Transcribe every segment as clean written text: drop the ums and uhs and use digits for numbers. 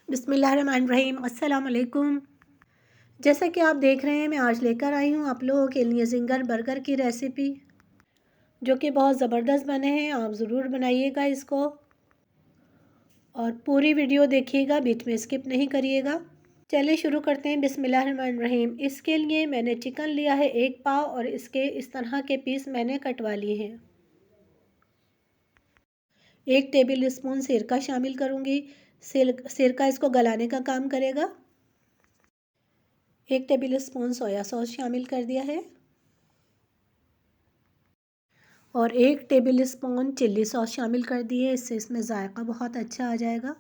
बिस्मिल्लाहिर्रहमानिर्रहीम। अस्सलाम वालेकुम। जैसा कि आप देख रहे हैं, मैं आज लेकर आई हूँ आप लोगों के लिए ज़िंगर बर्गर की रेसिपी, जो कि बहुत ज़बरदस्त बने हैं। आप ज़रूर बनाइएगा इसको और पूरी वीडियो देखिएगा, बीच में स्किप नहीं करिएगा। चलिए शुरू करते हैं। बिस्मिल्लाहिर्रहमानिर्रहीम। इसके लिए मैंने चिकन लिया है 1 पाव और इसके इस तरह के पीस मैंने कटवा लिए हैं। 1 टेबल स्पून सिरका शामिल करूँगी। सिरका इसको गलाने का काम करेगा। 1 टेबल स्पून सोया सॉस शामिल कर दिया है और 1 टेबल स्पून चिल्ली सॉस शामिल कर दी है। इससे इसमें ज़ायक़ा बहुत अच्छा आ जाएगा।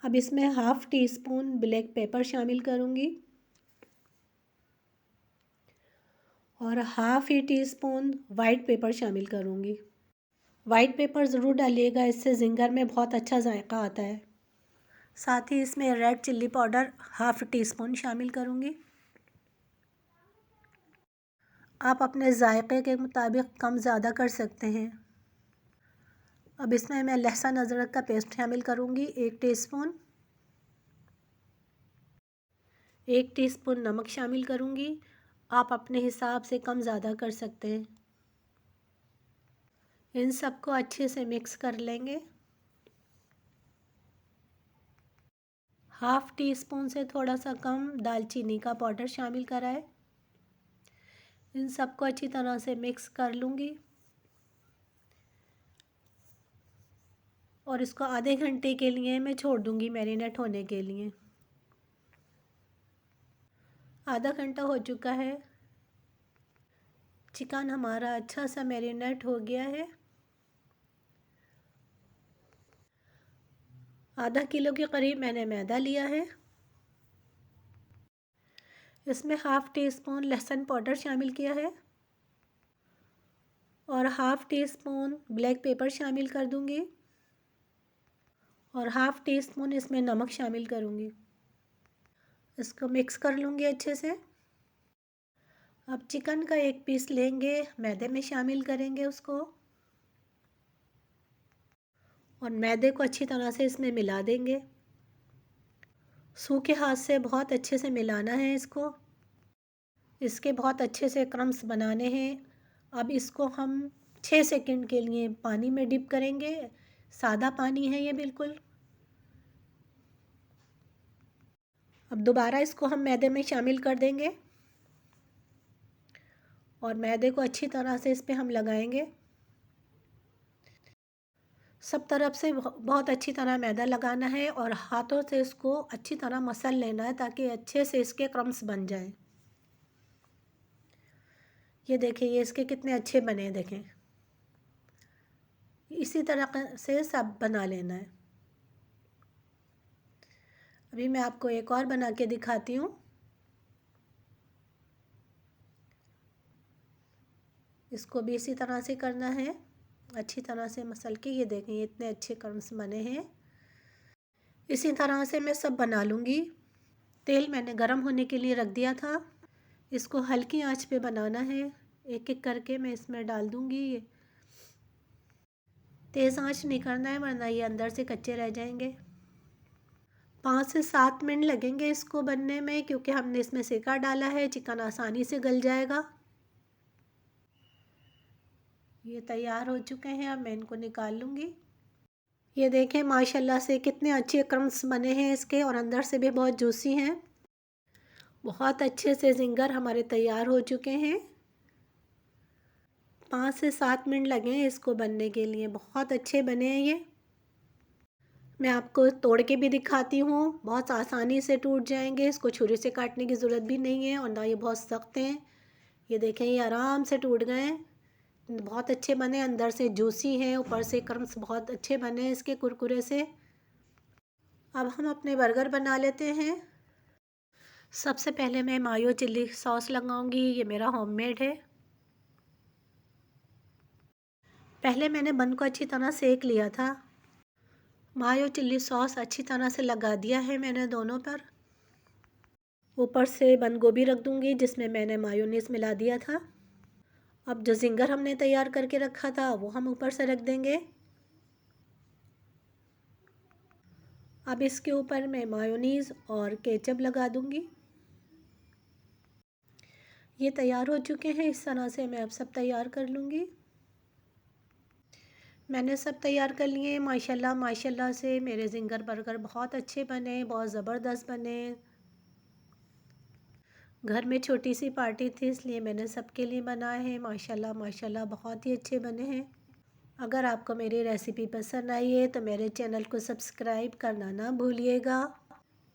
अब इसमें half tea spoon black pepper शामिल करूँगी और हाफ़ ही टी स्पून वाइट पेपर शामिल करूँगी। वाइट पेपर ज़रूर डालिएगा, इससे ज़िंगर में बहुत अच्छा ज़ायक़ा आता है। साथ ही इसमें red chilli powder half tea spoon शामिल करूँगी। आप अपने ज़ायक़े के मुताबिक कम ज़्यादा कर सकते हैं। अब इसमें मैं लहसुन अदरक का पेस्ट शामिल करूँगी 1 टीस्पून। 1 टीस्पून नमक शामिल करूँगी। आप अपने हिसाब से कम ज़्यादा कर सकते हैं। इन सबको अच्छे से मिक्स कर लेंगे। हाफ़ टी स्पून से थोड़ा सा कम दालचीनी का पाउडर शामिल करा है। इन सबको अच्छी तरह से मिक्स कर लूँगी और इसको आधे घंटे के लिए मैं छोड़ दूँगी मैरिनेट होने के लिए। आधा घंटा हो चुका है। चिकन हमारा अच्छा सा मैरिनेट हो गया है। आधा किलो के करीब मैंने मैदा लिया है। इसमें हाफ़ टी स्पून लहसुन पाउडर शामिल किया है और half tea spoon black pepper शामिल कर दूंगी और हाफ़ टी स्पून इसमें नमक शामिल करूंगी। इसको मिक्स कर लूँगी अच्छे से। अब चिकन का एक पीस लेंगे, मैदे में शामिल करेंगे उसको और मैदे को अच्छी तरह से इसमें मिला देंगे। सूखे हाथ से बहुत अच्छे से मिलाना है इसको। इसके बहुत अच्छे से क्रम्स बनाने हैं। अब इसको हम 6 सेकंड के लिए पानी में डिप करेंगे। सादा पानी है ये बिल्कुल। अब दोबारा इसको हम मैदे में शामिल कर देंगे और मैदे को अच्छी तरह से इस पे हम लगाएंगे। सब तरफ से बहुत अच्छी तरह मैदा लगाना है और हाथों से इसको अच्छी तरह मसल लेना है ताकि अच्छे से इसके क्रम्स बन जाएं। ये देखें, ये इसके कितने अच्छे बने, देखें। इसी तरह से सब बना लेना है। अभी मैं आपको एक और बना के दिखाती हूँ। इसको भी इसी तरह से करना है, अच्छी तरह से मसल के। ये देखें, ये इतने अच्छे क्रम्स बने हैं। इसी तरह से मैं सब बना लूँगी। तेल मैंने गरम होने के लिए रख दिया था। इसको हल्की आंच पे बनाना है। एक एक करके मैं इसमें डाल दूँगी। ये तेज़ आंच नहीं करना है, वरना ये अंदर से कच्चे रह जाएंगे। 5 से 7 मिनट लगेंगे इसको बनने में, क्योंकि हमने इसमें सिरका डाला है। चिकन आसानी से गल जाएगा। ये तैयार हो चुके हैं। अब मैं इनको निकाल लूँगी। ये देखें, माशाल्लाह से कितने अच्छे क्रम्स बने हैं इसके और अंदर से भी बहुत जूसी हैं। बहुत अच्छे से ज़िंगर हमारे तैयार हो चुके हैं। 5 से 7 मिनट लगे हैं इसको बनने के लिए। बहुत अच्छे बने हैं ये। मैं आपको तोड़ के भी दिखाती हूँ। बहुत आसानी से टूट जाएंगे। इसको छुरी से काटने की ज़रूरत भी नहीं है और ना ये बहुत सख्त हैं। ये देखें, ये आराम से टूट गए हैं। बहुत अच्छे बने, अंदर से जूसी हैं, ऊपर से क्रम्स बहुत अच्छे बने हैं इसके, कुरकुरे से। अब हम अपने बर्गर बना लेते हैं। सबसे पहले मैं मायो चिल्ली सॉस लगाऊंगी। ये मेरा होममेड है। पहले मैंने बन को अच्छी तरह सेक लिया था। मायो चिल्ली सॉस अच्छी तरह से लगा दिया है मैंने दोनों पर। ऊपर से बंद गोभी रख दूंगी जिसमें मैंने मायोनीज मिला दिया था। अब जो ज़िंगर हमने तैयार करके रखा था वो हम ऊपर से रख देंगे। अब इसके ऊपर मैं मायोनीज़ और केचप लगा दूँगी। ये तैयार हो चुके हैं। इस तरह से मैं अब सब तैयार कर लूँगी। मैंने सब तैयार कर लिए। माशाल्लाह माशाल्लाह से मेरे ज़िंगर बर्गर बहुत अच्छे बने, बहुत ज़बरदस्त बने। घर में छोटी सी पार्टी थी इसलिए मैंने सबके लिए बनाए हैं। माशाल्लाह माशाल्लाह बहुत ही अच्छे बने हैं। अगर आपको मेरी रेसिपी पसंद आई है तो मेरे चैनल को सब्सक्राइब करना ना भूलिएगा।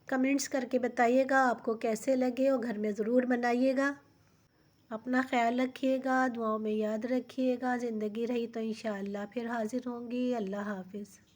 कमेंट्स करके बताइएगा आपको कैसे लगे और घर में ज़रूर बनाइएगा। अपना ख्याल रखिएगा, दुआओं में याद रखिएगा। ज़िंदगी रही तो इंशाअल्लाह फिर हाज़िर होंगी। अल्लाह हाफ़िज़।